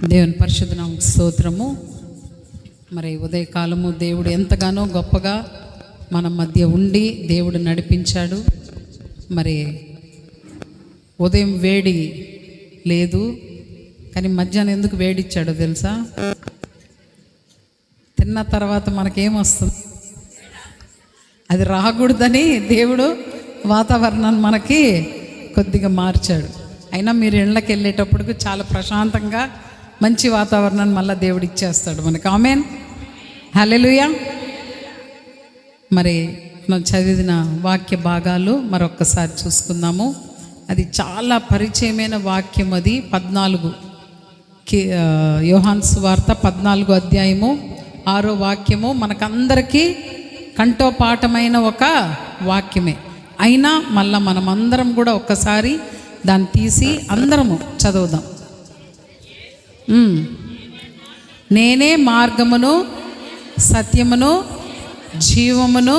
దేవుని పరిశుద్ధ నామముకు స్తోత్రము. మరి ఉదయకాలము దేవుడు ఎంతగానో గొప్పగా మన మధ్య ఉండి దేవుడు నడిపించాడు. మరి ఉదయం వేడి లేదు, కానీ మధ్యాహ్నం ఎందుకు వేడిచ్చాడో తెలుసా? తిన్న తర్వాత మనకేమొస్తుంది అది రాకూడదని దేవుడు వాతావరణాన్ని మనకి కొద్దిగా మార్చాడు. అయినా మీరు ఇళ్ళకి వెళ్ళేటప్పటికి చాలా ప్రశాంతంగా మంచి వాతావరణాన్ని మళ్ళీ దేవుడు ఇచ్చేస్తాడు మనకి. ఆమేన్, హల్లెలూయా. మరి మనం చదివిన వాక్య భాగాలు మరొక్కసారి చూసుకుందాము. అది చాలా పరిచయమైన వాక్యం. అది 14 యోహాను సువార్త 14వ అధ్యాయము 6వ వాక్యము మనకందరికీ కంఠోపాఠమైన ఒక వాక్యమే. అయినా మళ్ళా మనం అందరం కూడా ఒక్కసారి దాన్ని తీసి అందరము చదువుదాం. నేనే మార్గమును సత్యమును జీవమును,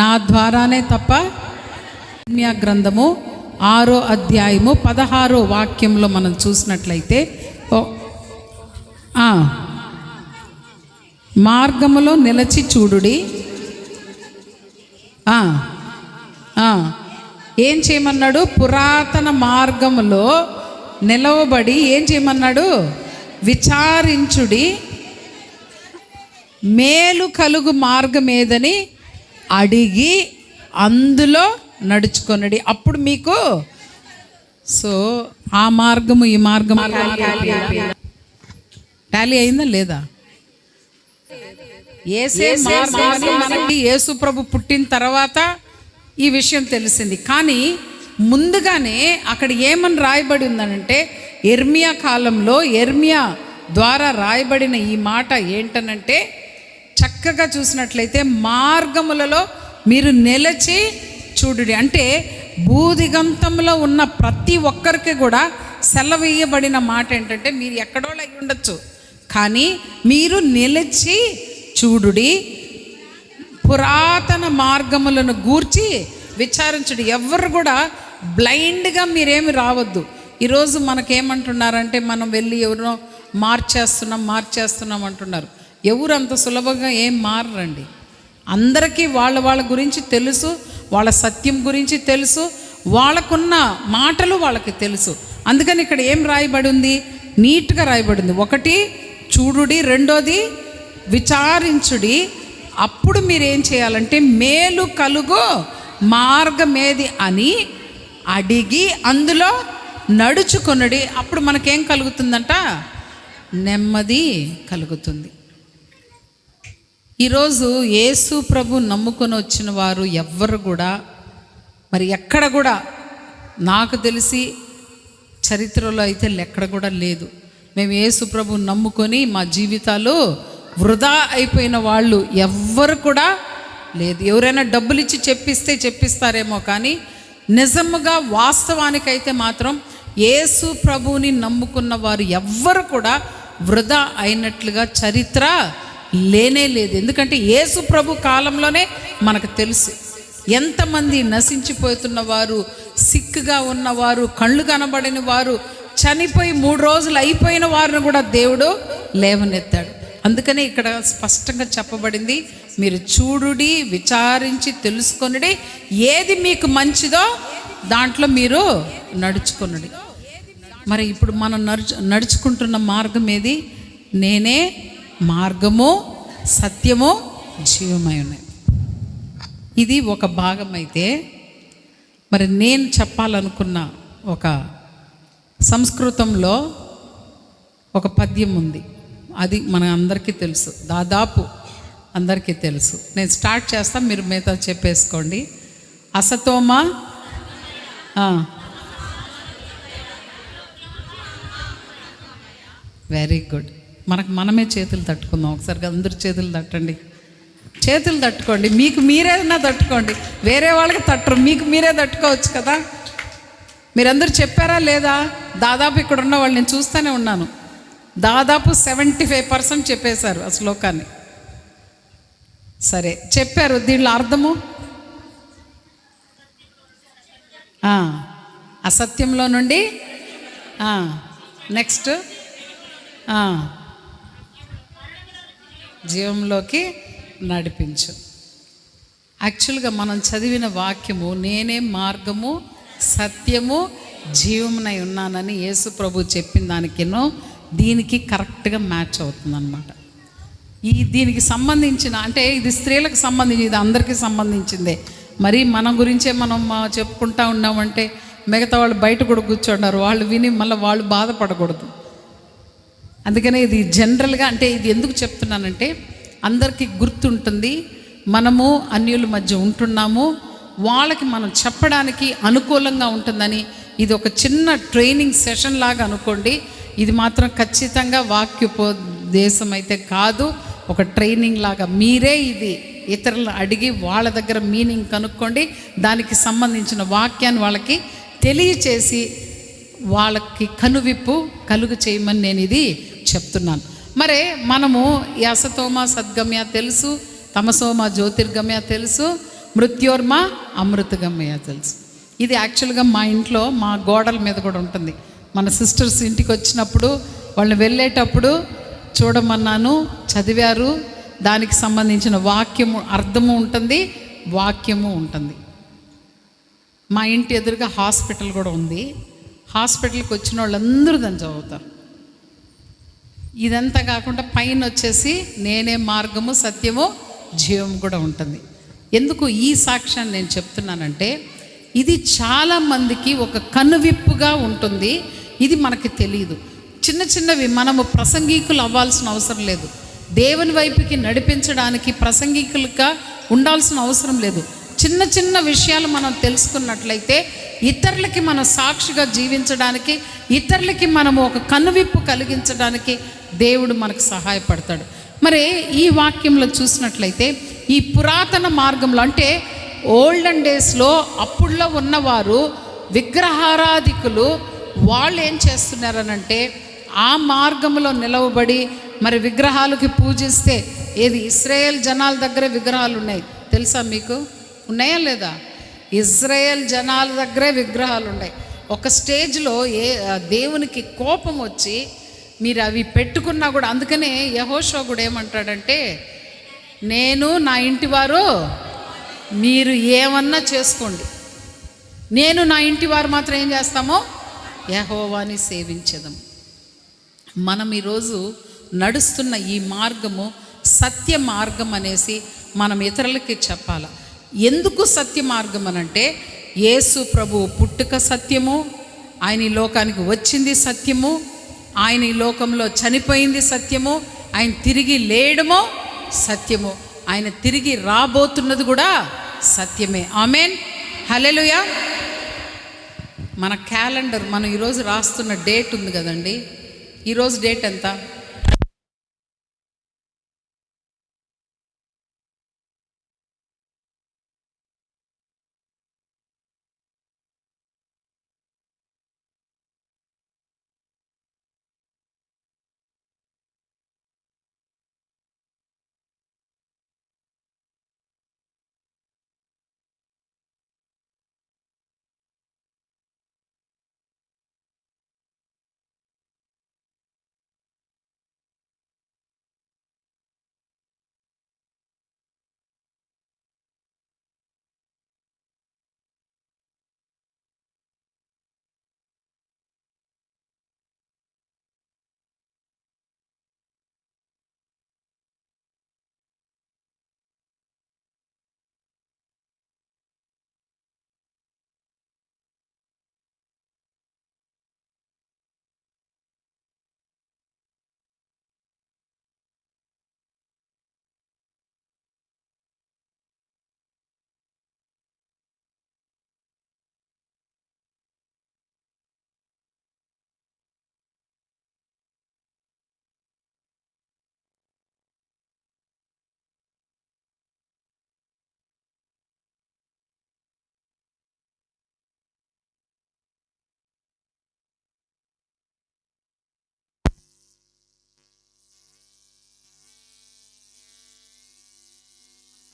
నా ద్వారానే తప్ప. ఇర్మీయా గ్రంథము 6వ అధ్యాయము 16వ వాక్యంలో మనం చూసినట్లయితే, మార్గములో నిలిచి చూడుడి. ఏం చేయమన్నాడు? పురాతన మార్గములో నిలవబడి ఏం చేయమన్నాడు? విచారించుడి, మేలు కలుగు మార్గం ఏదని అడిగి అందులో నడుచుకొనడి. అప్పుడు మీకు ఆ మార్గము ఈ మార్గం టాలీ అయిందా లేదా? మనకి యేసు ప్రభు పుట్టిన తర్వాత ఈ విషయం తెలిసింది. కానీ ముందుగానే అక్కడ ఏమని రాయబడి ఉందనంటే, ఇర్మీయా కాలంలో ఇర్మీయా ద్వారా రాయబడిన ఈ మాట ఏంటనంటే, చక్కగా చూసినట్లయితే మార్గములలో మీరు నిలిచి చూడుడి. అంటే భూదిగంతంలో ఉన్న ప్రతి ఒక్కరికి కూడా సెలవేయబడిన మాట ఏంటంటే, మీరు ఎక్కడో అయి ఉండొచ్చు, కానీ మీరు నిలిచి చూడుడి, పురాతన మార్గములను గూర్చి విచారించుడు. ఎవరు కూడా బ్లైండ్గా మీరేమి రావద్దు. ఈరోజు మనకేమంటున్నారంటే, మనం వెళ్ళి ఎవరో మార్చేస్తున్నాం అంటున్నారు. ఎవరు అంత సులభంగా ఏం మారరండి. అందరికీ వాళ్ళ గురించి తెలుసు, వాళ్ళ సత్యం గురించి తెలుసు, వాళ్ళకున్న మాటలు వాళ్ళకి తెలుసు. అందుకని ఇక్కడ ఏం రాయబడి ఉంది? నీట్గా రాయబడి ఉంది. 1 చూడుడి, 2 విచారించుడి. అప్పుడు మీరేం చేయాలంటే, మేలు కలుగు మార్గమేది అని అడిగి అందులో నడుచుకొనుడి. అప్పుడు మనకేం కలుగుతుందంట? నెమ్మది కలుగుతుంది. ఈరోజు యేసు ప్రభు నమ్ముకొని వచ్చిన వారు ఎవ్వరు కూడా మరి ఎక్కడ కూడా నాకు తెలిసి చరిత్రలో అయితే ఎక్కడ కూడా లేదు, మేము యేసు ప్రభు నమ్ముకొని మా జీవితాలు వృధా అయిపోయిన వాళ్ళు ఎవ్వరు కూడా లేదు. ఎవరైనా డబ్బులు ఇచ్చి చెప్పిస్తారేమో, కానీ నిజముగా వాస్తవానికైతే మాత్రం యేసు ప్రభువుని నమ్ముకున్న వారు ఎవ్వరు కూడా వృధా అయినట్లుగా చరిత్ర లేనే లేదు. ఎందుకంటే యేసు ప్రభు కాలంలోనే మనకు తెలుసు ఎంతమంది నశించిపోతున్న వారు, సిక్గా ఉన్నవారు, కళ్ళు కనబడిన వారు, చనిపోయి 3 రోజులు అయిపోయిన వారిని కూడా దేవుడు లేవనెత్తాడు. అందుకనే ఇక్కడ స్పష్టంగా చెప్పబడింది, మీరు చూడుడి, విచారించి తెలుసుకొనుడి, ఏది మీకు మంచిదో దాంట్లో మీరు నడుచుకొనుడి. మరి ఇప్పుడు మనం నడుచుకుంటున్న మార్గం ఏది? నేనే మార్గము సత్యము జీవమై ఉన్నాయి. ఇది ఒక భాగం అయితే, మరి నేను చెప్పాలనుకున్న ఒక సంస్కృతంలో ఒక పద్యం ఉంది. అది మన అందరికీ తెలుసు, దాదాపు అందరికీ తెలుసు. నేను స్టార్ట్ చేస్తాను, మీరు మిగతా చెప్పేసుకోండి. అసతోమా వెరీ గుడ్. మనమే చేతులు తట్టుకుందాం ఒకసారి. అందరు చేతులు తట్టండి, చేతులు తట్టుకోండి. మీకు మీరేనా తట్టుకోండి, వేరే వాళ్ళకి తట్టరు, మీకు మీరే తట్టుకోవచ్చు కదా. మీరందరూ చెప్పారా లేదా? దాదాపు ఇక్కడ ఉన్న వాళ్ళు నేను చూస్తూనే ఉన్నాను, దాదాపు 75% చెప్పేశారు ఆ శ్లోకాన్ని. సరే, చెప్పారు. దీనిలో అర్థము అసత్యంలో నుండి నెక్స్ట్ ఆ, జీవంలోకి నడిపించు. యాక్చువల్గా మనం చదివిన వాక్యము, నేనే మార్గము సత్యము జీవమునై ఉన్నానని యేసు ప్రభు చెప్పిన దానికేనో దీనికి కరెక్ట్గా మ్యాచ్ అవుతుంది అనమాట. దీనికి సంబంధించిన, అంటే ఇది స్త్రీలకు సంబంధించి, ఇది అందరికీ సంబంధించిందే. మరి మన గురించే మనం చెప్పుకుంటా ఉన్నామంటే మిగతా వాళ్ళు బయట కూడా కూర్చున్నారు, వాళ్ళు విని మళ్ళీ వాళ్ళు బాధపడకూడదు. అందుకనే ఇది జనరల్గా, అంటే ఇది ఎందుకు చెప్తున్నానంటే అందరికీ గుర్తుంటుంది. మనము అన్యుల మధ్య ఉంటున్నాము, వాళ్ళకి మనం చెప్పడానికి అనుకూలంగా ఉంటుందని ఇది ఒక చిన్న ట్రైనింగ్ సెషన్ లాగా అనుకోండి. ఇది మాత్రం ఖచ్చితంగా వాక్యోపదేశం అయితే కాదు, ఒక ట్రైనింగ్ లాగా. మీరే ఇది ఇతరులను అడిగి వాళ్ళ దగ్గర మీనింగ్ కనుక్కోండి, దానికి సంబంధించిన వాక్యాన్ని వాళ్ళకి తెలియచేసి వాళ్ళకి కనువిప్పు కలుగు చేయమని నేను ఇది చెప్తున్నాను. మరే మనము ఈ అసతోమ సద్గమ్య తెలుసు, తమసోమ జ్యోతిర్గమ్య తెలుసు, మృత్యోర్మ అమృతగమ్య తెలుసు. ఇది యాక్చువల్గా మా ఇంట్లో మా గోడల మీద కూడా ఉంటుంది. మన సిస్టర్స్ ఇంటికి వచ్చినప్పుడు వాళ్ళని వెళ్ళేటప్పుడు చూడమన్నాను, చదివారు. దానికి సంబంధించిన వాక్యము అర్థము ఉంటుంది, వాక్యము ఉంటుంది. మా ఇంటి ఎదురుగా హాస్పిటల్ కూడా ఉంది. హాస్పిటల్కి వచ్చిన వాళ్ళందరూ దాన్ని చదువుతారు. ఇదంతా కాకుండా పైన వచ్చేసి నేనే మార్గము సత్యము జీవం కూడా ఉంటుంది. ఎందుకు ఈ సాక్ష్యాన్ని నేను చెప్తున్నానంటే ఇది చాలామందికి ఒక కనువిప్పుగా ఉంటుంది. ఇది మనకి తెలియదు. చిన్న చిన్నవి మనము ప్రసంగికులు అవ్వాల్సిన అవసరం లేదు. దేవుని వైపుకి నడిపించడానికి ప్రసంగికులుగా ఉండాల్సిన అవసరం లేదు. చిన్న చిన్న విషయాలు మనం తెలుసుకున్నట్లయితే ఇతరులకి మనం సాక్షిగా జీవించడానికి, ఇతరులకి మనము ఒక కనువిప్పు కలిగించడానికి దేవుడు మనకు సహాయపడతాడు. మరి ఈ వాక్యంలో చూసినట్లయితే ఈ పురాతన మార్గంలో, అంటే ఓల్డెన్ డేస్లో అప్పుడులో ఉన్నవారు విగ్రహారాధికులు, వాళ్ళు ఏం చేస్తున్నారనంటే ఆ మార్గంలో నిలవబడి మరి విగ్రహాలకి పూజిస్తే, ఏది ఇశ్రాయేల్ జనాల దగ్గరే విగ్రహాలు ఉన్నాయి తెలుసా మీకు? ఉన్నాయా లేదా? ఇజ్రాయేల్ జనాల దగ్గరే విగ్రహాలు ఉన్నాయి. ఒక స్టేజ్లో దేవునికి కోపం వచ్చి మీరు అవి పెట్టుకున్నా కూడా, అందుకనే యెహోషువ కూడా ఏమంటాడంటే, నేను నా ఇంటి వారు మీరు ఏమన్నా చేసుకోండి, నేను నా ఇంటి వారు మాత్రం ఏం చేస్తామో యెహోవాని సేవించదం. మనం ఈరోజు నడుస్తున్న ఈ మార్గము సత్య మార్గం అనేసి మనం ఇతరులకి చెప్పాలి. ఎందుకు సత్య మార్గం అనంటే యేసు ప్రభువు పుట్టుక సత్యము, ఆయన ఈ లోకానికి వచ్చింది సత్యము, ఆయన ఈ లోకంలో చనిపోయింది సత్యము, ఆయన తిరిగి లేయడమో సత్యము, ఆయన తిరిగి రాబోతున్నది కూడా సత్యమే. ఆమేన్, హల్లెలూయా. మన క్యాలెండర్, మనం ఈరోజు రాస్తున్న డేట్ ఉంది కదండి, ఈరోజు డేట్ ఎంత?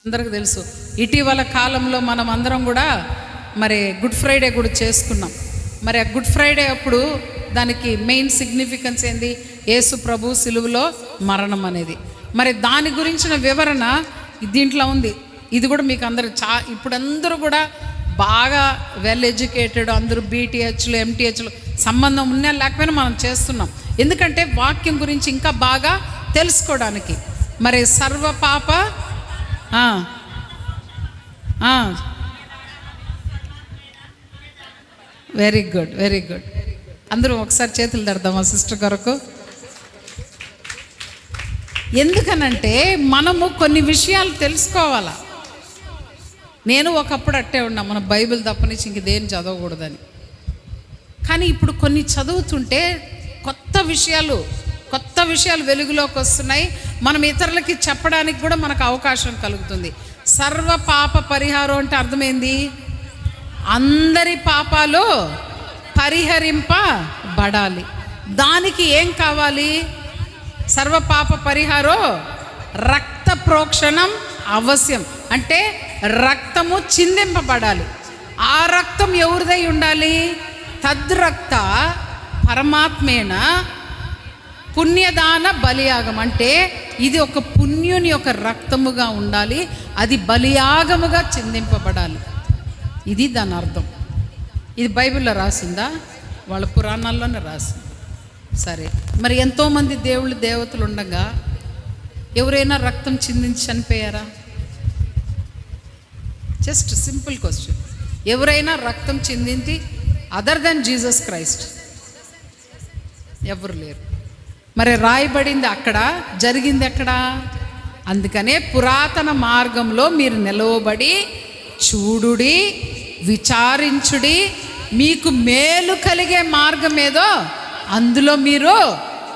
అందరికీ తెలుసు. ఇటీవల కాలంలో మనం అందరం కూడా మరి గుడ్ ఫ్రైడే కూడా చేసుకున్నాం. మరి ఆ గుడ్ ఫ్రైడే అప్పుడు దానికి మెయిన్ సిగ్నిఫికెన్స్ ఏంది? యేసు ప్రభు సిలువలో మరణం అనేది. మరి దాని గురించిన వివరణ దీంట్లో ఉంది. ఇది కూడా మీకు అందరూ ఇప్పుడు అందరూ కూడా బాగా వెల్ ఎడ్యుకేటెడ్, అందరూ బీటీహెచ్లు ఎంటీహెచ్లు సంబంధం ఉన్నా లేకపోయినా మనం చేస్తున్నాం. ఎందుకంటే వాక్యం గురించి ఇంకా బాగా తెలుసుకోవడానికి. మరి సర్వ పాప వెరీ గుడ్, వెరీ గుడ్. అందరూ ఒకసారి చేతులు తడదాం మా సిస్టర్ కొరకు. ఎందుకనంటే మనము కొన్ని విషయాలు తెలుసుకోవాలా. నేను ఒకప్పుడు అట్టే ఉన్నా, మన బైబిల్ తప్పనిచ్చి ఇంక దేని చదవకూడదని. కానీ ఇప్పుడు కొన్ని చదువుతుంటే కొత్త విషయాలు వెలుగులోకి వస్తున్నాయి. మనం ఇతరులకి చెప్పడానికి కూడా మనకు అవకాశం కలుగుతుంది. సర్వ పాప పరిహారం అంటే అర్థమైంది, అందరి పాపాలు పరిహరింపబడాలి. దానికి ఏం కావాలి? సర్వ పాప పరిహారం రక్త ప్రోక్షణం అవశ్యం. అంటే రక్తము చిందింపబడాలి. ఆ రక్తం ఎవరిదై ఉండాలి? తద్రక్త పరమాత్మేన పుణ్యదాన బలియాగం. అంటే ఇది ఒక పుణ్యుని యొక్క రక్తముగా ఉండాలి, అది బలియాగముగా చిందింపబడాలి. ఇది దాని అర్థం. ఇది బైబిల్లో రాసిందా? వాళ్ళ పురాణాల్లోనే రాసింది. సరే, మరి ఎంతోమంది దేవతలు ఉండగా ఎవరైనా రక్తం చిందించి చనిపోయారా? Just simple question. ఎవరైనా రక్తం చిందించి అదర్ దెన్ జీసస్ క్రైస్ట్ ఎవరు లేరు. మరి రాయబడింది అక్కడ, జరిగింది ఎక్కడ? అందుకనే పురాతన మార్గంలో మీరు నిలవబడి చూడుడి, విచారించుడి, మీకు మేలు కలిగే మార్గం ఏదో అందులో మీరు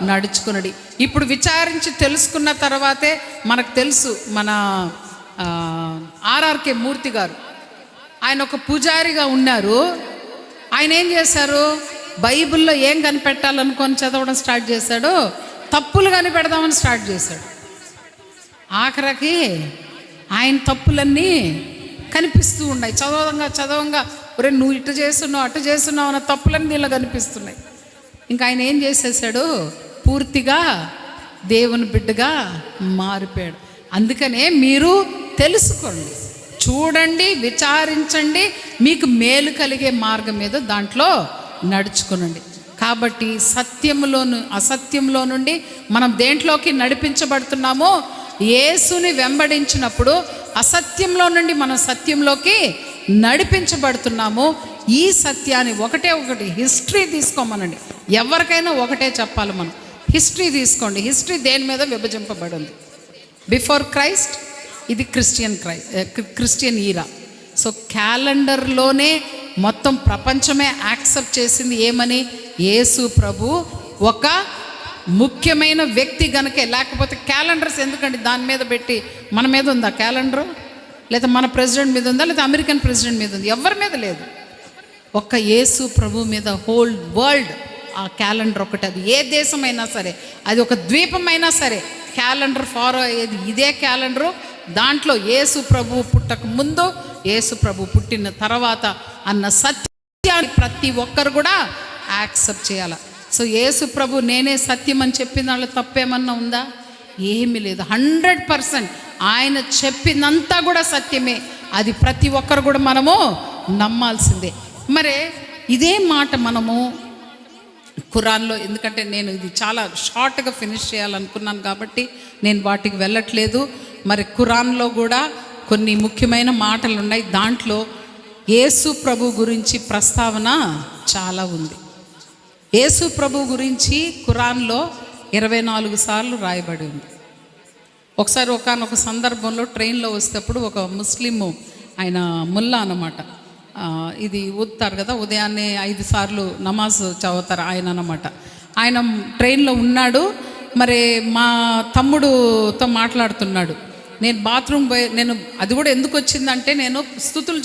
నడుచుకునడి. ఇప్పుడు విచారించి తెలుసుకున్న తర్వాతే మనకు తెలుసు. మన ఆర్ఆర్కే మూర్తి గారు, ఆయన ఒక పూజారిగా ఉన్నారు. ఆయన ఏం చేశారు? బైబిల్లో ఏం కనిపెట్టాలనుకొని చదవడం స్టార్ట్ చేశాడు, తప్పులు కనిపెడదామని స్టార్ట్ చేశాడు. ఆఖరికి ఆయన తప్పులన్నీ కనిపిస్తూ ఉన్నాయి. చదవంగా ఒరే నువ్వు ఇటు చేస్తున్నావు అటు చేస్తున్నావు అన్న తప్పులన్నీ దీనిలో కనిపిస్తున్నాయి. ఇంకా ఆయన ఏం చేసేసాడు? పూర్తిగా దేవుని బిడ్డగా మారిపోయాడు. అందుకనే మీరు తెలుసుకోండి, చూడండి, విచారించండి, మీకు మేలు కలిగే మార్గం ఏదో దాంట్లో నడుచుకునండి. కాబట్టి సత్యములోను అసత్యంలో నుండి మనం దేంట్లోకి నడిపించబడుతున్నామో, యేసుని వెంబడించినప్పుడు అసత్యంలో నుండి మనం సత్యంలోకి నడిపించబడుతున్నాము. ఈ సత్యాన్ని ఒకటి హిస్టరీ తీసుకోమనండి. ఎవరికైనా ఒకటే చెప్పాలి మనం. హిస్టరీ తీసుకోండి. హిస్టరీ దేని మీద విభజింపబడింది? బిఫోర్ క్రైస్ట్, ఇది క్రిస్టియన్ ఈరా. సో క్యాలెండర్లోనే మొత్తం ప్రపంచమే యాక్సెప్ట్ చేసింది ఏమని? యేసు ప్రభు ఒక ముఖ్యమైన వ్యక్తి గనుకే. లేకపోతే క్యాలెండర్స్ ఎందుకండి దాని మీద పెట్టి? మన మీద ఉందా క్యాలెండరు? లేదా మన ప్రెసిడెంట్ మీద ఉందా? లేదా అమెరికన్ ప్రెసిడెంట్ మీద ఉంది? ఎవరి మీద లేదు. ఒక్క యేసు ప్రభు మీద హోల్ వరల్డ్ ఆ క్యాలెండర్ ఒకటి. అది ఏ దేశమైనా సరే, అది ఒక ద్వీపమైనా సరే, క్యాలెండర్ ఫాలో అయ్యేది ఇదే క్యాలెండరు. దాంట్లో యేసు ప్రభు పుట్టక ముందు, యేసు ప్రభు పుట్టిన తర్వాత అన్న సత్యాన్ని ప్రతి ఒక్కరు కూడా యాక్సెప్ట్ చేయాలి. సో యేసు ప్రభు నేనే సత్యం అని చెప్పిన వాళ్ళు తప్పేమన్నా ఉందా? ఏమీ లేదు. 100% ఆయన చెప్పిందంతా కూడా సత్యమే. అది ప్రతి ఒక్కరు కూడా మనము నమ్మాల్సిందే. మరి ఇదే మాట మనము ఖురాన్లో, ఎందుకంటే నేను ఇది చాలా షార్ట్గా ఫినిష్ చేయాలనుకున్నాను కాబట్టి నేను వాటికి వెళ్ళట్లేదు. మరి ఖురాన్లో కూడా కొన్ని ముఖ్యమైన మాటలు ఉన్నాయి. దాంట్లో యేసు ప్రభు గురించి ప్రస్తావన చాలా ఉంది. యేసు ప్రభు గురించి ఖురాన్లో 24 సార్లు రాయబడి ఉంది. ఒకసారి ఒకానొక సందర్భంలో ట్రైన్లో వస్తేప్పుడు ఒక ముస్లిము, ఆయన ముల్లా అన్నమాట, ఇది ఊదుతారు కదా, ఉదయాన్నే 5 సార్లు నమాజ్ చదువుతారు ఆయన అన్నమాట. ఆయన ట్రైన్లో ఉన్నాడు. మరి మా తమ్ముడుతో మాట్లాడుతున్నాడు. నేను బాత్రూమ్ పోయి, నేను అది కూడా ఎందుకు వచ్చిందంటే, నేను స్తుతులు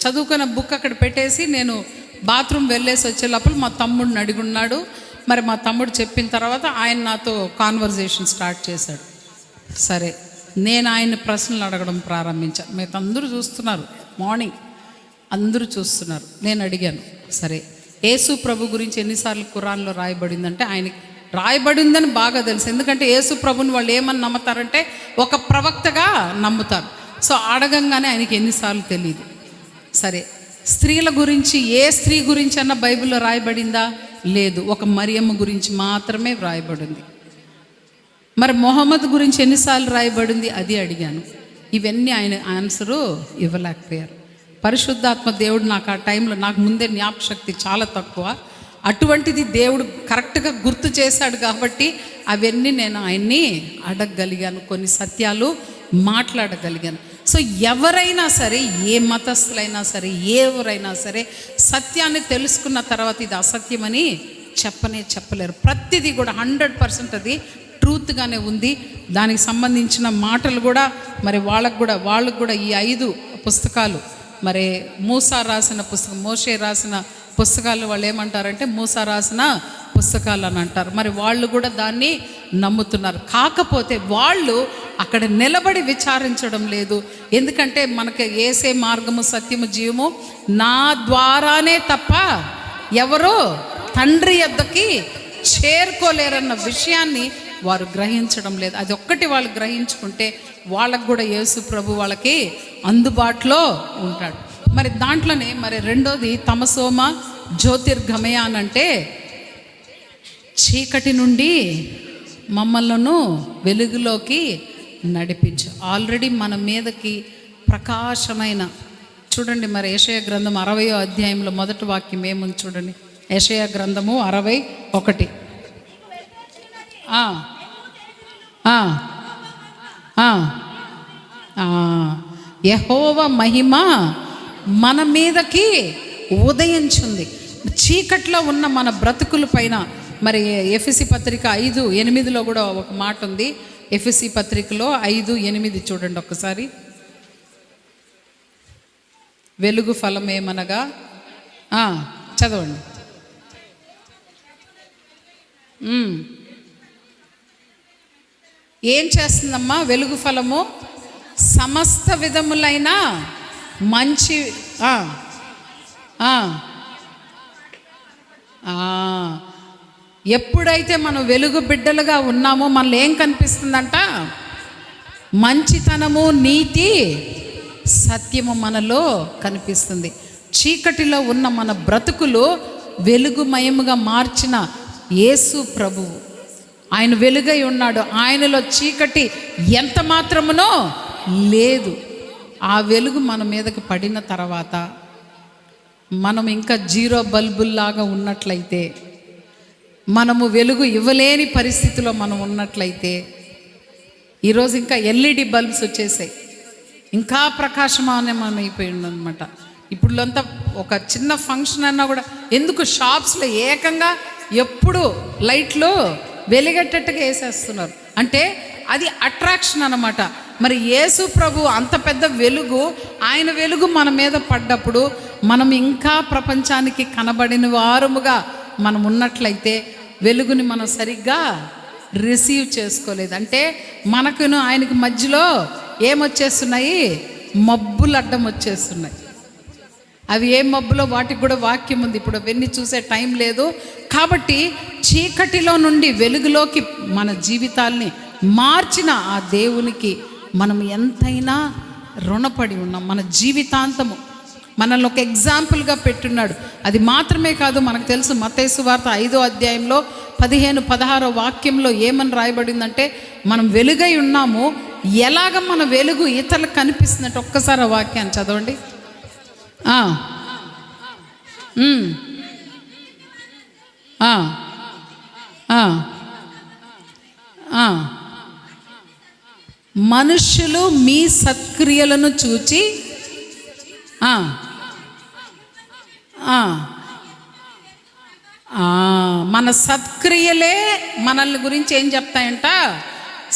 చదువుకున్న బుక్ అక్కడ పెట్టేసి నేను బాత్రూమ్ వెళ్ళేసి వచ్చే లోపల మా తమ్ముడిని అడిగున్నాడు. మరి మా తమ్ముడు చెప్పిన తర్వాత ఆయన నాతో కాన్వర్జేషన్ స్టార్ట్ చేశాడు. సరే, నేను ఆయన ప్రశ్నలు అడగడం ప్రారంభించాను. మీరు అందరూ చూస్తున్నారు, మార్నింగ్ అందరూ చూస్తున్నారు. నేను అడిగాను, సరే యేసు ప్రభు గురించి ఎన్నిసార్లు ఖురాన్లో రాయబడిందంటే ఆయనకి రాయబడిందని బాగా తెలుసు. ఎందుకంటే యేసు ప్రభుని వాళ్ళు ఏమని నమ్ముతారంటే ఒక ప్రవక్తగా నమ్ముతారు. సో అడగంగానే ఆయనకి ఎన్నిసార్లు తెలియదు. సరే, స్త్రీల గురించి ఏ స్త్రీ గురించి అన్న బైబిల్లో రాయబడిందా? లేదు. ఒక మరియమ్మ గురించి మాత్రమే రాయబడింది. మరి మొహమ్మద్ గురించి ఎన్నిసార్లు రాయబడింది? అది అడిగాను. ఇవన్నీ ఆయన ఆన్సరు ఇవ్వలేకపోయారు. పరిశుద్ధాత్మ దేవుడు నాకు ఆ టైంలో, నాకు ముందే జ్ఞాపకశక్తి చాలా తక్కువ, అటువంటిది దేవుడు కరెక్ట్గా గుర్తు చేశాడు కాబట్టి అవన్నీ నేను ఆయన్ని అడగగలిగాను, కొన్ని సత్యాలు మాట్లాడగలిగాను. సో ఎవరైనా సరే, ఏ మతస్థులైనా సరే, ఎవరైనా సరే సత్యాన్ని తెలుసుకున్న తర్వాత ఇది అసత్యమని చెప్పలేరు. ప్రతిదీ కూడా 100% అది ట్రూత్గానే ఉంది. దానికి సంబంధించిన మాటలు కూడా మరి వాళ్ళకు కూడా ఈ 5 పుస్తకాలు, మరి మూసా రాసిన పుస్తకం, మోషే రాసిన పుస్తకాలు వాళ్ళు ఏమంటారంటే మూసా రాసిన పుస్తకాలు అని అంటారు. మరి వాళ్ళు కూడా దాన్ని నమ్ముతున్నారు. కాకపోతే వాళ్ళు అక్కడ నిలబడి విచారించడం లేదు. ఎందుకంటే మనకి యేసే మార్గము, సత్యము, జీవము నా ద్వారానే తప్ప ఎవరు తండ్రి యొద్దకి చేరుకోలేరన్న విషయాన్ని వారు గ్రహించడం లేదు. అది ఒక్కటి వాళ్ళు గ్రహించుకుంటే వాళ్ళకు కూడా యేసు ప్రభు వాళ్ళకి అందుబాటులో ఉంటాడు. మరి దాంట్లోనే మరి రెండోది తమసోమ జ్యోతిర్గమయ అని అంటే చీకటి నుండి మమ్మల్ని వెలుగులోకి నడిపించు. ఆల్రెడీ మన మీదకి ప్రకాశమైన, చూడండి మరి యెషయా గ్రంథం 60వ అధ్యాయంలో మొదటి వాక్యం ఏముంది చూడండి. యెషయా గ్రంథము 61. యెహోవా మహిమ మన మీదకి ఉదయించుంది. చీకట్లో ఉన్న మన బ్రతుకుల పైన మరి ఎఫెసీ పత్రిక 5:8 కూడా ఒక మాట ఉంది. ఎఫెసీ పత్రికలో 5:8 చూడండి ఒక్కసారి. వెలుగు ఫలం ఏమనగా, చదవండి. ఏం చేస్తుందమ్మా వెలుగు ఫలము? సమస్త విధములైన మంచి ఎప్పుడైతే మనం వెలుగు బిడ్డలుగా ఉన్నామో మనలో ఏం కనిపిస్తుందంట? మంచితనము, నీతి, సత్యము మనలో కనిపిస్తుంది. చీకటిలో ఉన్న మన బ్రతుకులు వెలుగుమయముగా మార్చిన యేసు ప్రభువు, ఆయన వెలుగై ఉన్నాడు. ఆయనలో చీకటి ఎంత మాత్రమునో లేదు. ఆ వెలుగు మన మీదకి పడిన తర్వాత మనం ఇంకా 0 బల్బుల్లాగా ఉన్నట్లయితే, మనము వెలుగు ఇవ్వలేని పరిస్థితిలో మనం ఉన్నట్లయితే, ఈరోజు ఇంకా LED బల్బ్స్ వచ్చేసాయి, ఇంకా ప్రకాశమానం అయిపోయి ఉందన్నమాట. ఇప్పుడుంతా ఒక చిన్న ఫంక్షన్ అన్నా కూడా ఎందుకు షాప్స్లో ఏకంగా ఎప్పుడు లైట్లు వెలిగేటట్టుగా వేసేస్తున్నారు అంటే అది అట్రాక్షన్ అన్నమాట. మరి యేసు ప్రభు అంత పెద్ద వెలుగు, ఆయన వెలుగు మన మీద పడ్డప్పుడు మనం ఇంకా ప్రపంచానికి కనబడిన వారముగా మనం ఉన్నట్లయితే వెలుగుని మనం సరిగ్గా రిసీవ్ చేసుకోలేదు. అంటే మనకును ఆయనకి మధ్యలో ఏమొచ్చేస్తున్నాయి? మబ్బులు అడ్డం వచ్చేస్తున్నాయి. అవి ఏ మబ్బులో వాటికి కూడా వాక్యం ఉంది. ఇప్పుడు అవన్నీ చూసే టైం లేదు కాబట్టి చీకటిలో నుండి వెలుగులోకి మన జీవితాల్ని మార్చిన ఆ దేవునికి మనం ఎంతైనా రుణపడి ఉన్నాం. మన జీవితాంతము మనల్ని ఒక ఎగ్జాంపుల్గా పెట్టున్నాడు. అది మాత్రమే కాదు, మనకు తెలుసు మత్తయి సువార్త 5వ అధ్యాయంలో 15-16 వాక్యంలో ఏమని రాయబడిందంటే మనం వెలుగై ఉన్నాము, ఎలాగ మన వెలుగు ఇతరులకు కనిపిస్తుందంటే ఒక్కసారి ఆ వాక్యాన్ని చదవండి. మనుష్యులు మీ సత్క్రియలను చూచి మన సత్క్రియలే మనల్ని గురించి ఏం చెప్తాయంట?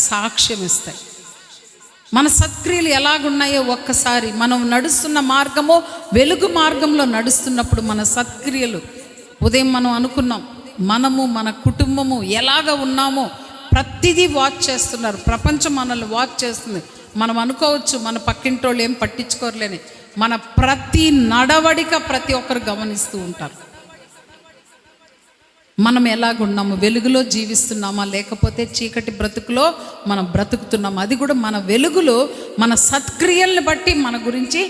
సాక్ష్యం ఇస్తాయి. మన సత్క్రియలు ఎలాగున్నాయో ఒక్కసారి మనం నడుస్తున్న మార్గము వెలుగు మార్గంలో నడుస్తున్నప్పుడు మన సత్క్రియలు, ఉదయం మనం అనుకున్నాం మనము మన కుటుంబము ఎలాగ ఉన్నామో ప్రతిదీ వాచ్ చేస్తున్నారు. ప్రపంచం మనల్ని వాచ్ చేస్తుంది. మనం అనుకోవచ్చు మన పక్కింటోళ్ళు ఏం పట్టించుకోరలేని, మన ప్రతి నడవడిక ప్రతి ఒక్కరు గమనిస్తూ ఉంటారు. మనం ఎలాగున్నాము, వెలుగులో జీవిస్తున్నామా లేకపోతే చీకటి బ్రతుకులో మనం బ్రతుకుతున్నామా? అది కూడా మన వెలుగులో మన సత్క్రియల్ని బట్టి మన గురించి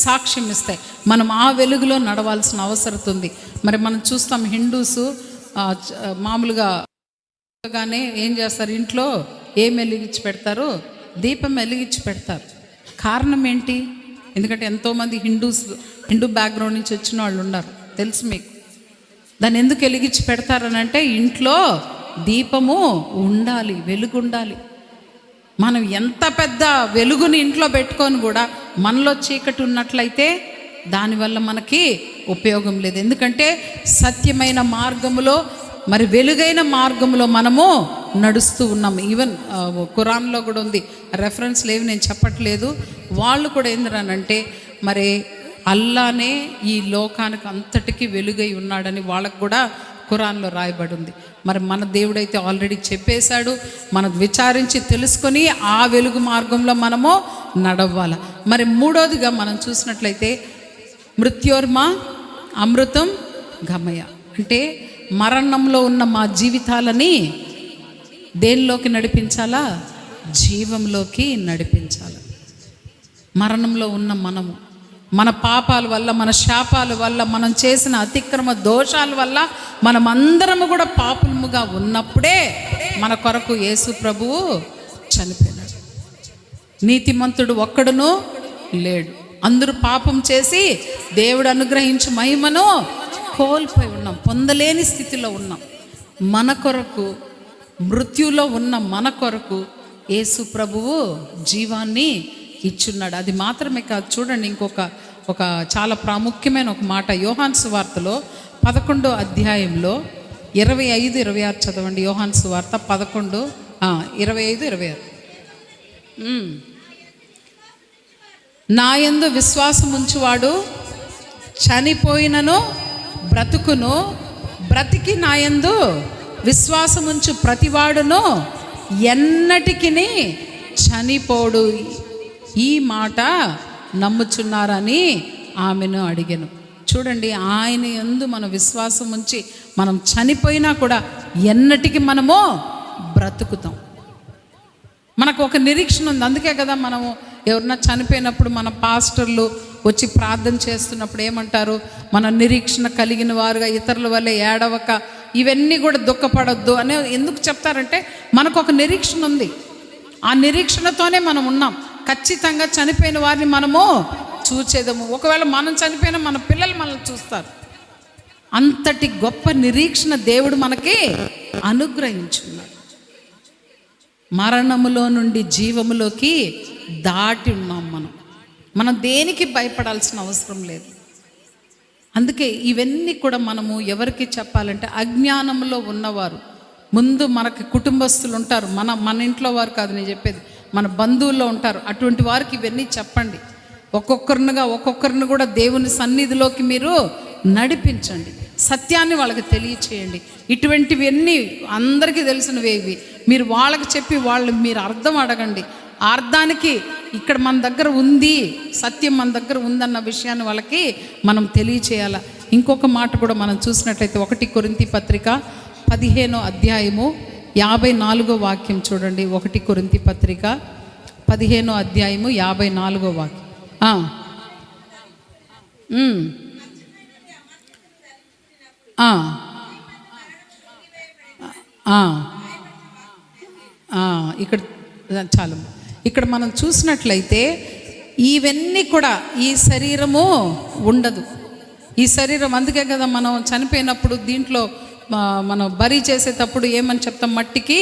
సాక్ష్యం ఇస్తాయి. మనం ఆ వెలుగులో నడవాల్సిన అవసరం ఉంది. మరి మనం చూస్తాం హిందూస్ మామూలుగా గానే ఏం చేస్తారు, ఇంట్లో ఏం వెలిగించి పెడతారు? దీపం వెలిగించి పెడతారు. కారణం ఏంటి? ఎందుకంటే ఎంతోమంది హిందూ బ్యాక్గ్రౌండ్ నుంచి వచ్చిన వాళ్ళు ఉన్నారు, తెలుసు మీకు. దాన్ని ఎందుకు వెలిగించి పెడతారనంటే ఇంట్లో దీపము ఉండాలి, వెలుగు ఉండాలి. మనం ఎంత పెద్ద వెలుగుని ఇంట్లో పెట్టుకొని కూడా మనలో చీకటి ఉన్నట్లయితే దానివల్ల మనకి ఉపయోగం లేదు. ఎందుకంటే సత్యమైన మార్గములో మరి వెలుగైన మార్గంలో మనము నడుస్తూ ఉన్నాము. ఈవెన్ ఖురాన్లో కూడా ఉంది, రెఫరెన్స్ లేవి నేను చెప్పట్లేదు. వాళ్ళు కూడా ఏంటనంటే మరి అల్లానే ఈ లోకానికి అంతటికీ వెలుగై ఉన్నాడని వాళ్ళకు కూడా ఖురాన్లో రాయబడి ఉంది. మరి మన దేవుడైతే ఆల్రెడీ చెప్పేశాడు. మనం విచారించి తెలుసుకొని ఆ వెలుగు మార్గంలో మనము నడవాలి. మరి మూడోదిగా మనం చూసినట్లయితే మృత్యోర్మ అమృతం గమయ, అంటే మరణంలో ఉన్న మా జీవితాలని దేనిలోకి నడిపించాలా? జీవంలోకి నడిపించాలి. మరణంలో ఉన్న మనము మన పాపాల వల్ల, మన శాపాల వల్ల, మనం చేసిన అతిక్రమ దోషాల వల్ల మనం అందరము కూడా పాపులముగా ఉన్నప్పుడే మన కొరకు యేసు ప్రభువు చనిపోయినాడు. నీతిమంతుడు ఒక్కడును లేడు. అందరూ పాపం చేసి దేవుడు అనుగ్రహించి మహిమను కోల్పోయి ఉన్నాం, పొందలేని స్థితిలో ఉన్నాం. మన కొరకు మృత్యులో ఉన్న మన కొరకు యేసు ప్రభువు జీవాన్ని ఇచ్చున్నాడు. అది మాత్రమే కాదు, చూడండి ఒక చాలా ప్రాముఖ్యమైన ఒక మాట యోహాను సువార్తలో 11వ అధ్యాయంలో 25-26 చదవండి. యోహాను సువార్త 11:25-26. నా యందు విశ్వాసం ఉంచువాడు చనిపోయినను బ్రతుకును, బ్రతికి నా యందు విశ్వాసముంచు ప్రతివాడును ఎన్నటికి చనిపోడు. ఈ మాట నమ్ముచున్నారని ఆమెను అడిగాను. చూడండి, ఆయన యందు మన విశ్వాసం ఉంచి మనం చనిపోయినా కూడా ఎన్నటికి మనము బ్రతుకుతాం. మనకు ఒక నిరీక్షణ ఉంది. అందుకే కదా మనము ఎవరన్నా చనిపోయినప్పుడు మన పాస్టర్లు వచ్చి ప్రార్థన చేస్తున్నప్పుడు ఏమంటారు? మన నిరీక్షణ కలిగిన వారుగా ఇతరుల వల్ల ఏడవక, ఇవన్నీ కూడా దుఃఖపడొద్దు అనే ఎందుకు చెప్తారంటే మనకు ఒక నిరీక్షణ ఉంది. ఆ నిరీక్షణతోనే మనం ఉన్నాం. ఖచ్చితంగా చనిపోయిన వారిని మనము చూచేదము. ఒకవేళ మనం చనిపోయినా మన పిల్లలు మనల్ని చూస్తారు. అంతటి గొప్ప నిరీక్షణ దేవుడు మనకి అనుగ్రహించున్నాడు. మరణములో నుండి జీవములోకి దాటి ఉన్నాం. మనం దేనికి భయపడాల్సిన అవసరం లేదు. అందుకే ఇవన్నీ కూడా మనము ఎవరికి చెప్పాలంటే అజ్ఞానంలో ఉన్నవారు, ముందు మనకి కుటుంబస్తులు ఉంటారు, మన ఇంట్లో వారు కాదు నేను చెప్పేది, మన బంధువుల్లో ఉంటారు. అటువంటి వారికి ఇవన్నీ చెప్పండి. ఒక్కొక్కరిని కూడా దేవుని సన్నిధిలోకి మీరు నడిపించండి. సత్యాన్ని వాళ్ళకి తెలియచేయండి. ఇటువంటివన్నీ అందరికీ తెలిసినవి. మీరు వాళ్ళకి చెప్పి మీరు అర్థం అడగండి. ఆ అర్థానికి ఇక్కడ మన దగ్గర ఉంది, సత్యం మన దగ్గర ఉందన్న విషయాన్ని వాళ్ళకి మనం తెలియచేయాలి. ఇంకొక మాట కూడా మనం చూసినట్లయితే 1 కొరింథీ పత్రిక 15వ అధ్యాయము 54వ వాక్యం చూడండి. 1 కొరింథీ పత్రిక 15వ అధ్యాయము 54వ వాక్యం. ఇక్కడ చాలు. ఇక్కడ మనం చూసినట్లయితే ఇవన్నీ కూడా ఈ శరీరము ఉండదు. ఈ శరీరం, అందుకే కదా మనం చనిపోయినప్పుడు దీంట్లో మనం బరి చేసేటప్పుడు ఏమని చెప్తాం? మట్టికి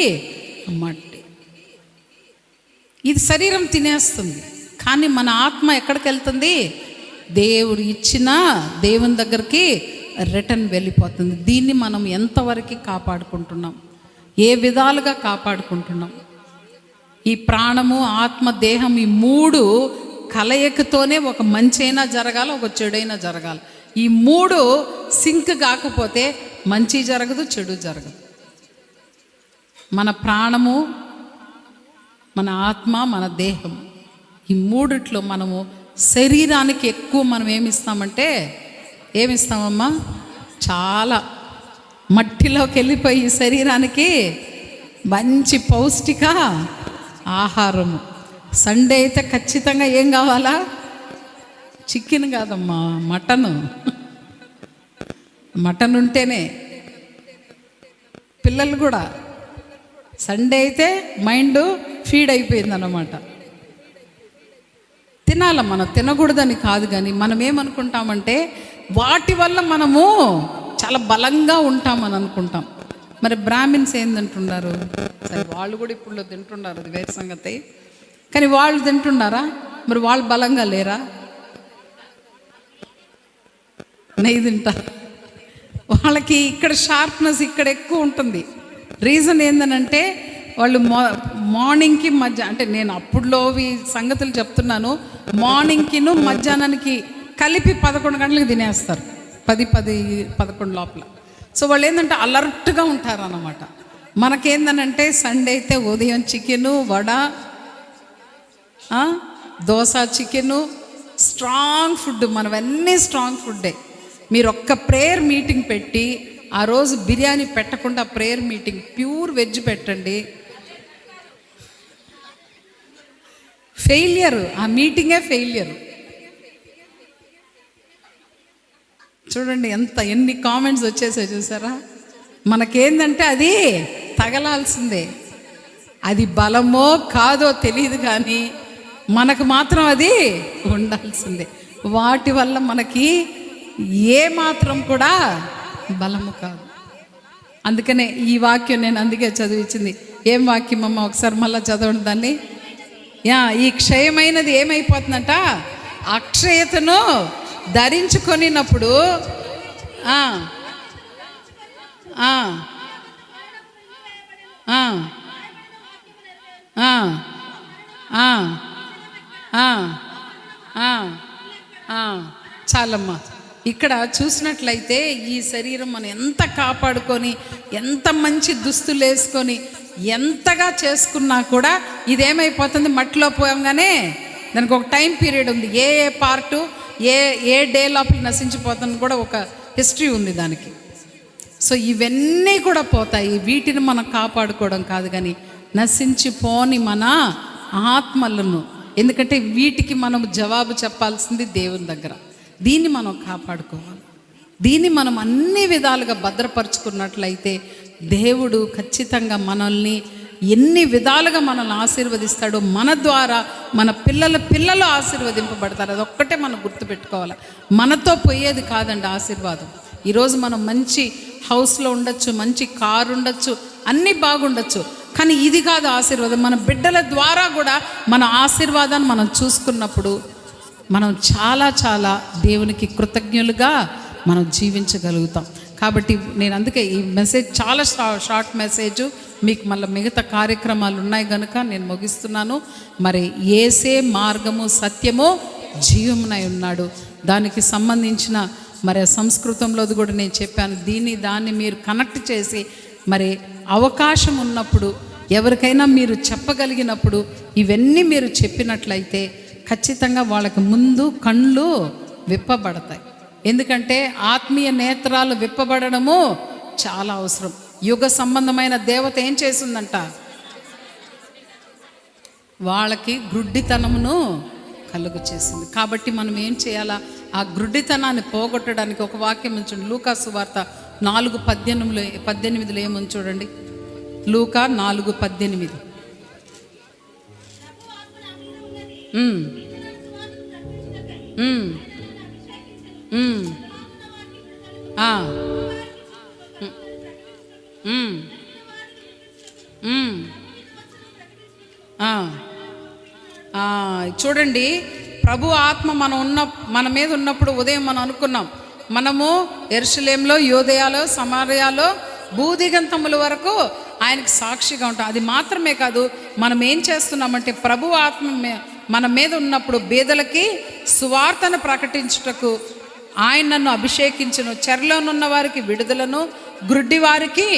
మట్టి. ఇది శరీరం తినేస్తుంది, కానీ మన ఆత్మ ఎక్కడికి వెళ్తుంది? దేవుడు ఇచ్చిన దేవుని దగ్గరికి రిటర్న్ వెళ్ళిపోతుంది. దీన్ని మనం ఎంతవరకు కాపాడుకుంటున్నాం? ఏ విధాలుగా కాపాడుకుంటున్నాం? ఈ ప్రాణము, ఆత్మ, దేహం, ఈ 3 కలయికతోనే ఒక మంచైనా జరగాలి, ఒక చెడైనా జరగాలి. ఈ 3 సింక్ కాకపోతే మంచి జరగదు, చెడు జరగదు. మన ప్రాణము, మన ఆత్మ, మన దేహం, ఈ 3 మనము శరీరానికి ఎక్కువ మనం ఏమిస్తామంటే ఏమిస్తామమ్మా? చాలా. మట్టిలోకి వెళ్ళిపోయి ఈ శరీరానికి మంచి పౌష్టిక ఆహారము. సండే అయితే ఖచ్చితంగా ఏం కావాలా? చికెన్ కాదమ్మా, మటన్ ఉంటేనే. పిల్లలు కూడా సండే అయితే మైండ్ ఫీడ్ అయిపోయిందన్నమాట. తినాల, మనం తినకూడదని కాదు, కానీ మనం ఏమనుకుంటామంటే వాటి వల్ల మనము చాలా బలంగా ఉంటామని అనుకుంటాం. మరి బ్రాహ్మిన్స్ ఏం తింటున్నారు? సరే, వాళ్ళు కూడా ఇప్పుడు తింటున్నారు, అది వేరే సంగతి. కానీ వాళ్ళు తింటున్నారా? మరి వాళ్ళు బలంగా లేరా? నెయ్యి తింటారు. వాళ్ళకి ఇక్కడ షార్ప్నెస్ ఇక్కడ ఎక్కువ ఉంటుంది. రీజన్ ఏందనంటే వాళ్ళు మార్నింగ్కి అంటే నేను అప్పుడులోవి సంగతులు చెప్తున్నాను. మార్నింగ్కిను మధ్యాహ్నానికి కలిపి 11 గంటలకు తినేస్తారు, 10-11 లోపల. సో వాళ్ళు ఏంటంటే అలర్ట్గా ఉంటారు అన్నమాట. మనకేందనంటే సండే అయితే ఉదయం chicken, vada, dosa, chicken, strong food. మనవన్నీ స్ట్రాంగ్ ఫుడ్డే. మీరు ఒక్క ప్రేయర్ మీటింగ్ పెట్టి ఆ రోజు బిర్యానీ పెట్టకుండా ప్రేయర్ మీటింగ్ ప్యూర్ వెజ్ పెట్టండి, ఫెయిలియర్. ఆ మీటింగే ఫెయిలియర్. చూడండి ఎన్ని కామెంట్స్ వచ్చేసాయి చూసారా. మనకేందంటే అది తగలాల్సిందే. అది బలమో కాదో తెలియదు, కానీ మనకు మాత్రం అది ఉండాల్సిందే. వాటి వల్ల మనకి ఏ మాత్రం కూడా బలము కాదు. అందుకనే ఈ వాక్యం నేను అందుకే చదివించింది. ఏం వాక్యం అమ్మ? ఒకసారి మళ్ళీ చదవండి దాన్ని. ఈ క్షయమైనది ఏమైపోతుందంట? అక్షయతను ధరించుకొనినప్పుడు చాలమ్మా. ఇక్కడ చూసినట్లయితే ఈ శరీరం మనం ఎంత కాపాడుకొని, ఎంత మంచి దుస్తులు వేసుకొని, ఎంతగా చేసుకున్నా కూడా ఇదేమైపోతుంది? మట్టిలో పోయంగానే దానికి ఒక టైం పీరియడ్ ఉంది. ఏ పార్టు ఏ డే లోపల నశించిపోతుంది కూడా ఒక హిస్టరీ ఉంది దానికి. సో ఇవన్నీ కూడా పోతాయి. వీటిని మనం కాపాడుకోవడం కాదు, కానీ నశించిపోని మన ఆత్మలను. ఎందుకంటే వీటికి మనం జవాబు చెప్పాల్సింది దేవుని దగ్గర. దీన్ని మనం కాపాడుకోవాలి. దీన్ని మనం అన్ని విధాలుగా భద్రపరుచుకున్నట్లయితే దేవుడు ఖచ్చితంగా మనల్ని ఎన్ని విధాలుగా మనల్ని ఆశీర్వదిస్తాడో, మన ద్వారా మన పిల్లలు ఆశీర్వదింపబడతారు. అదొక్కటే మనం గుర్తుపెట్టుకోవాలి. మనతో పోయేది కాదండి ఆశీర్వాదం. ఈరోజు మనం మంచి హౌస్లో ఉండొచ్చు, మంచి కారు ఉండొచ్చు, అన్నీ బాగుండొచ్చు, కానీ ఇది కాదు ఆశీర్వాదం. మన బిడ్డల ద్వారా కూడా మన ఆశీర్వాదాన్ని మనం చూసుకున్నప్పుడు మనం చాలా చాలా దేవునికి కృతజ్ఞులుగా మనం జీవించగలుగుతాం. కాబట్టి నేను అందుకే ఈ మెసేజ్ చాలా షార్ట్ మెసేజ్. మీకు మళ్ళీ మిగతా కార్యక్రమాలు ఉన్నాయి కనుక నేను ముగిస్తున్నాను. మరి యేసే మార్గము, సత్యము, జీవమునై ఉన్నాడు. దానికి సంబంధించిన మరి సంస్కృతంలోది కూడా నేను చెప్పాను. దాన్ని మీరు కనెక్ట్ చేసి మరి అవకాశం ఉన్నప్పుడు ఎవరికైనా మీరు చెప్పగలిగినప్పుడు ఇవన్నీ మీరు చెప్పినట్లయితే ఖచ్చితంగా వాళ్ళకి ముందు కళ్ళు విప్పబడతాయి. ఎందుకంటే ఆత్మీయ నేత్రాలు విప్పబడము చాలా అవసరం. యుగ సంబంధమైన దేవత ఏం చేసిందంట? వాళ్ళకి గ్రుడ్డితనమును కలుగు చేసింది. కాబట్టి మనం ఏం చేయాలా? ఆ గ్రుడ్డితనాన్ని పోగొట్టడానికి ఒక వాక్యం ఉంచండి. లూకా సువార్త 4:18 ఏమని చూడండి. లూకా 4:18. చూడండి, ప్రభు ఆత్మ మన మీద ఉన్నప్పుడు ఉదయం మనం అనుకున్నాం, మనము యెరూషలేములో, యూదయలో, సమార్యాలో భూదిగంతముల వరకు ఆయనకు సాక్షిగా ఉంటాం. అది మాత్రమే కాదు, మనం ఏం చేస్తున్నామంటే ప్రభు ఆత్మ మన మీద ఉన్నప్పుడు బీదలకి సువార్తను ప్రకటించుటకు ఆయన నన్ను అభిషేకించును, చెరలోనున్న వారికి విడుదలను, గ్రుడ్డి వారికి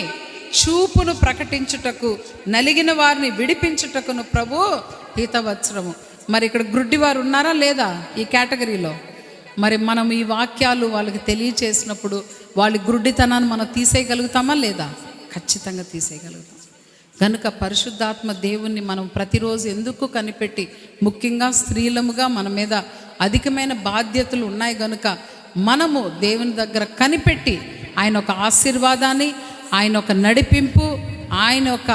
చూపును ప్రకటించుటకు, నలిగిన వారిని విడిపించుటకును ప్రభు హితవత్సరము. మరి ఇక్కడ గ్రుడ్డి వారు ఉన్నారా లేదా ఈ కేటగిరీలో? మరి మనం ఈ వాక్యాలు వాళ్ళకి తెలియచేసినప్పుడు వాళ్ళ గుడ్డితనాన్ని మనం తీసేయగలుగుతామా లేదా? ఖచ్చితంగా తీసేయగలుగుతాం. కనుక పరిశుద్ధాత్మ దేవుణ్ణి మనం ప్రతిరోజు ఎందుకు కనిపెట్టి, ముఖ్యంగా స్త్రీలముగా మన మీద అధికమైన బాధ్యతలు ఉన్నాయి కనుక మనము దేవుని దగ్గర కనిపెట్టి ఆయన ఒక ఆశీర్వాదాన్ని, ఆయన ఒక నడిపింపు, ఆయన ఒక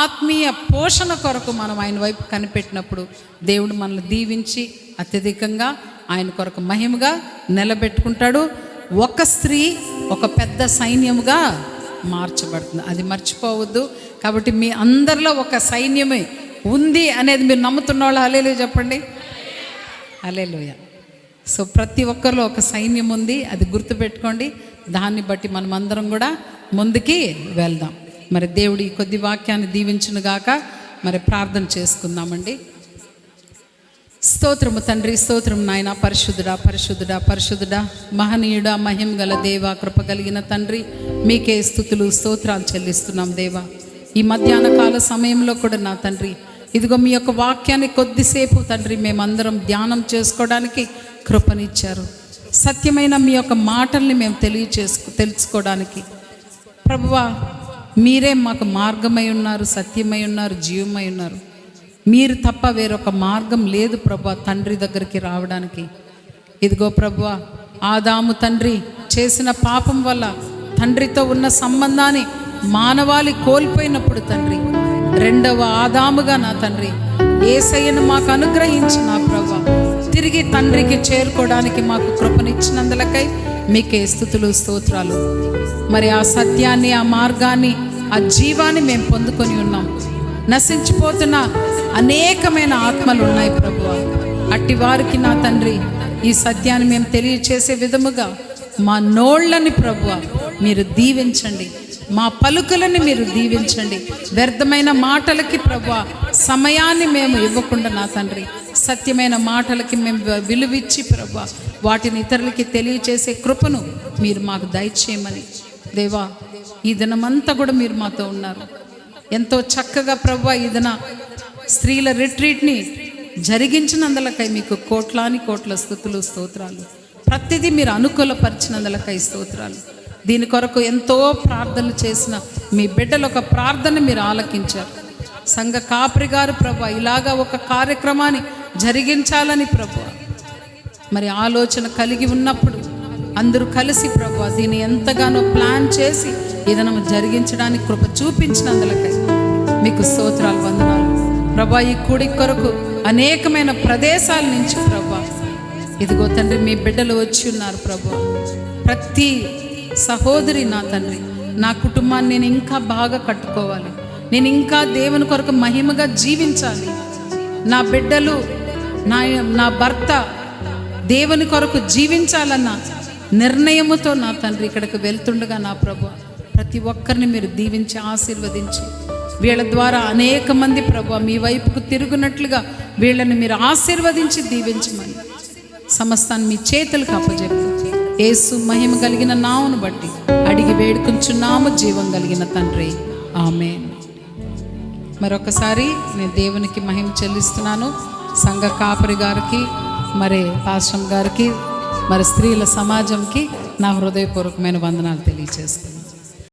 ఆత్మీయ పోషణ కొరకు మనం ఆయన వైపు కనిపెట్టినప్పుడు దేవుడు మనల్ని దీవించి అత్యధికంగా ఆయన కొరకు మహిమగా నిలబెట్టుకుంటాడు. ఒక స్త్రీ ఒక పెద్ద సైన్యముగా మార్చబడుతుంది, అది మర్చిపోవద్దు. కాబట్టి మీ అందరిలో ఒక సైన్యమే ఉంది అనేది మీరు నమ్ముతున్న వాళ్ళు హల్లెలూయా చెప్పండి. హల్లెలూయా. సో ప్రతి ఒక్కరిలో ఒక సైన్యం ఉంది, అది గుర్తుపెట్టుకోండి. దాన్ని బట్టి మనం అందరం కూడా ముందుకి వెళ్దాం. మరి దేవుడు ఈ కొద్ది వాక్యాన్ని దీవించును గాక. మరి ప్రార్థన చేసుకుందామండి. స్తోత్రము తండ్రి, స్తోత్రం నాయన. పరిశుద్ధుడా పరిశుద్ధుడా పరిశుద్ధుడా, మహనీయుడా, మహిమ గల దేవా, కృప కలిగిన తండ్రి, మీకే స్తుతులు స్తోత్రాలు చెల్లిస్తున్నాం దేవా. ఈ మధ్యాహ్న కాల సమయంలో కూడా నా తండ్రి, ఇదిగో మీ యొక్క వాక్యాన్ని కొద్దిసేపు తండ్రి మేమందరం ధ్యానం చేసుకోవడానికి కృపనిచ్చారు. సత్యమైన మీ యొక్క మాటల్ని మేము తెలుసుకోవడానికి ప్రభువా, మీరే మాకు మార్గమై ఉన్నారు, సత్యమై ఉన్నారు, జీవమై ఉన్నారు. మీరు తప్ప వేరొక మార్గం లేదు ప్రభువా తండ్రి దగ్గరికి రావడానికి. ఇదిగో ప్రభువా, ఆదాము తండ్రి చేసిన పాపం వల్ల తండ్రితో ఉన్న సంబంధాన్ని మానవాళి కోల్పోయినప్పుడు తండ్రి, రెండవ ఆదాముగా నా తండ్రి యేసయ్యను మాకు అనుగ్రహించి నా ప్రభువా తిరిగి తండ్రికి చేరుకోవడానికి మాకు కృపనిచ్చినందులకై మీకే స్తుతులు స్తోత్రాలు. మరి ఆ సత్యాన్ని, ఆ మార్గాన్ని, ఆ జీవాన్ని మేము పొందుకొని ఉన్నాం. నశించిపోతున్న అనేకమైన ఆత్మలు ఉన్నాయి ప్రభువా. అట్టి వారికి నా తండ్రి ఈ సత్యాన్ని మేము తెలియచేసే విధముగా మా నోళ్ళని ప్రభువా మీరు దీవించండి, మా పలుకులని మీరు దీవించండి. వ్యర్థమైన మాటలకి ప్రభువా సమయాన్ని మేము ఇవ్వకుండా నా తండ్రి సత్యమైన మాటలకి మేము విలువిచ్చి ప్రభువా వాటిని ఇతరులకి తెలియచేసే కృపను మీరు మాకు దయచేయమని దేవా, ఈ దినమంతా కూడా మీరు మాతో ఉన్నారు. ఎంతో చక్కగా ప్రభువా ఈ దిన స్త్రీల రిట్రీట్ని జరిగించినందులకై మీకు కోట్లాని కోట్ల స్తుతులు స్తోత్రాలు. ప్రతిదీ మీరు అనుకూలపరిచినందులకై స్తోత్రాలు. దీని కొరకు ఎంతో ప్రార్థనలు చేసిన మీ బిడ్డల ఒక ప్రార్థన మీరు ఆలకించారు. సంఘ కాపరి గారు ప్రభువా ఇలాగా ఒక కార్యక్రమాన్ని జరిగించాలని ప్రభువా మరి ఆలోచన కలిగి ఉన్నప్పుడు అందరూ కలిసి ప్రభువా దీన్ని ఎంతగానో ప్లాన్ చేసి ఏదైనా జరిగించడానికి కృప చూపించినందులకై మీకు స్తోత్రాలు, వందనాలు ప్రభువా. ఈ కూడి కొరకు అనేకమైన ప్రదేశాల నుంచి ప్రభువా ఇదిగో తండ్రి మీ బిడ్డలు వచ్చి ఉన్నారు ప్రభువా. ప్రతి సహోదరి నా తండ్రి, నా కుటుంబాన్ని నేను ఇంకా బాగా కట్టుకోవాలి, నేను ఇంకా దేవుని కొరకు మహిమగా జీవించాలి, నా బిడ్డలు నా భర్త దేవుని కొరకు జీవించాలన్న నిర్ణయముతో నా తండ్రి ఇక్కడికి వెళ్తుండగా నా ప్రభువా ప్రతి ఒక్కరిని మీరు దీవించి ఆశీర్వదించి వీళ్ళ ద్వారా అనేక మంది ప్రభువా మీ వైపుకు తిరుగునట్లుగా వీళ్ళని మీరు ఆశీర్వదించి దీవించమని సమస్తాన్ని మీ చేతులకు అప్పజెప్పి యేసు మహిమ కలిగిన నామమును బట్టి అడిగి వేడుకుంటున్నాము జీవం కలిగిన తండ్రి, ఆమేన్. మరొకసారి నేను దేవునికి మహిమ చెల్లిస్తున్నాను. సంఘ కాపరి గారికి, మరి పాస్టర్ గారికి, మరి స్త్రీల సమాజంకి నా హృదయపూర్వకమైన వందనాలు తెలియజేస్తున్నాను.